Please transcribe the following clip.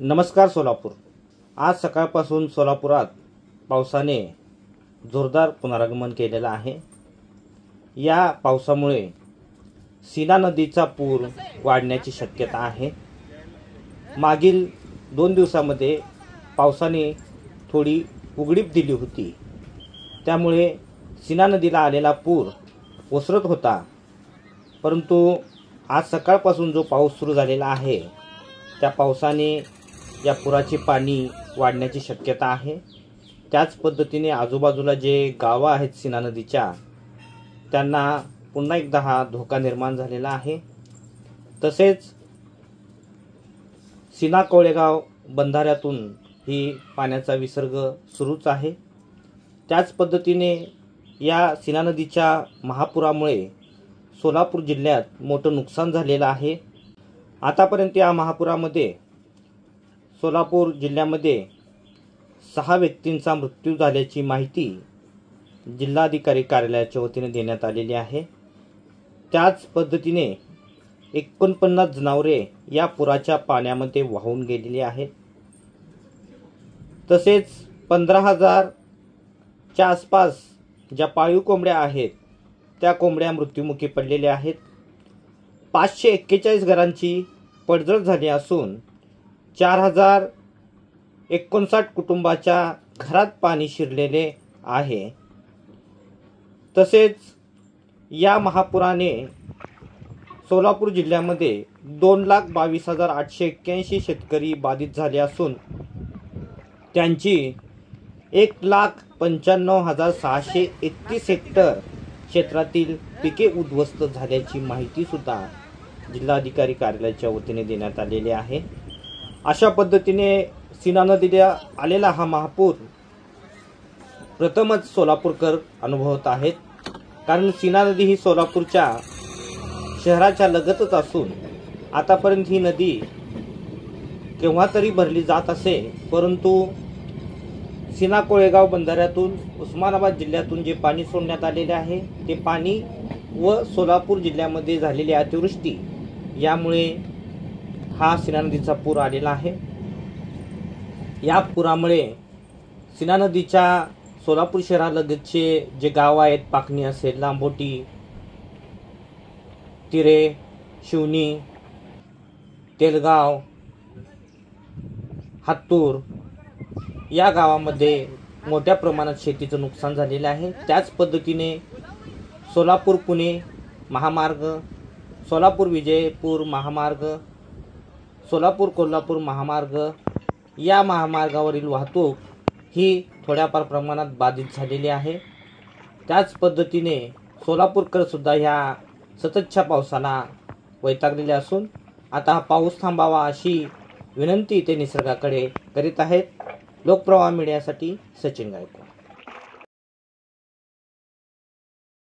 नमस्कार सोलापूर। आज सकाळपासून सोलापुरात पावसाने जोरदार पुनरागमन केलेलं आहे। या पावसामुळे सीना नदीचा पूर वाढण्याची शक्यता आहे। मागील 2 दिवसांमध्ये पावसाने थोडी उघडीप दिली होती, त्यामुळे सीना नदीला आलेला पूर ओसरत होता। परंतु आज सकाळपासून जो पाऊस सुरू झालेला आहे त्या पावसाने या पुराचे पाणी वाढण्याची शक्यता आहे। त्याच पद्धतीने आजूबाजूला जे गावं आहेत सीना नदीच्या, त्यांना पुन्हा एकदा हा धोका निर्माण झालेला आहे। तसेच सीना कोळेगाव बंधाऱ्यातून ही पाण्याचा विसर्ग सुरूच आहे। त्याच पद्धतीने या सीना नदीच्या महापुरामुळे सोलापूर जिल्ह्यात मोठं नुकसान झालेलं आहे। आतापर्यंत या महापुरामध्ये सोलापूर जिल्ह्यामध्ये 6 व्यक्तींचा मृत्यू झाल्याची माहिती जिल्हाधिकारी कार्यालयाच्या वतीने देण्यात आलेली आहे। त्याच पद्धतीने 49 जनावरे या पुराच्या पाण्यामध्ये वाहून गेलेली आहेत। तसेच 15,000 च्या आसपास ज्या पाळीव कोंबड्या आहेत त्या कोंबड्या मृत्युमुखी पडलेल्या आहेत। 541 घरांची पडझड झाली असून 4059 कुटुंबाच्या घरात पाणी शिरलेले आहे। तसेच या महापुराने सोलापूर जिल्ह्यामध्ये 2,22,881 शेतकरी बाधित झाले असून त्यांची 1,95,631 हेक्टर क्षेत्रातील पिके उद्ध्वस्त झाल्याची माहिती सुद्धा जिल्हाधिकारी कार्यालयाच्या वतीने देण्यात आलेली आहे। अशा पद्धतीने सीना नदीला आलेला हा महापूर प्रथमच सोलापूरकर अनुभवत आहेत। कारण सीना नदी ही सोलापूरच्या शहराच्या लगतच असून आतापर्यंत ही नदी केव्हा तरी भरली जात असे, परंतु सीना कोळेगाव बंधाऱ्यातून उस्मानाबाद जिल्ह्यातून जे पाणी सोडण्यात आलेले आहे ते पाणी व सोलापूर जिल्ह्यामध्ये झालेली अतिवृष्टी यामुळे हा सीना नदीचा पूर आलेला आहे। या पुरामुळे सीना नदीच्या सोलापूर शहरालगतचे जे गाव आहेत, पाकणी असेल, लांबोटी, तिरे, शिवनी, तेलगाव, हातूर या गावामध्ये मोठ्या प्रमाणात शेतीचं नुकसान झालेलं आहे। त्याच पद्धतीने सोलापूर पुणे महामार्ग, सोलापूर विजयपूर महामार्ग, सोलापूर कोल्हापूर महामार्ग या महामार्गावरील वाहतूक ही थोड्याफार प्रमाणात बाधित झालेली आहे। त्याच पद्धतीने सोलापूरकर सुद्धा ह्या सततच्या पावसाला वैतागलेले असून आता हा पाऊस थांबावा अशी विनंती ते निसर्गाकडे करीत आहेत। लोकप्रवाह मीडियासाठी सचिन गायकवाड।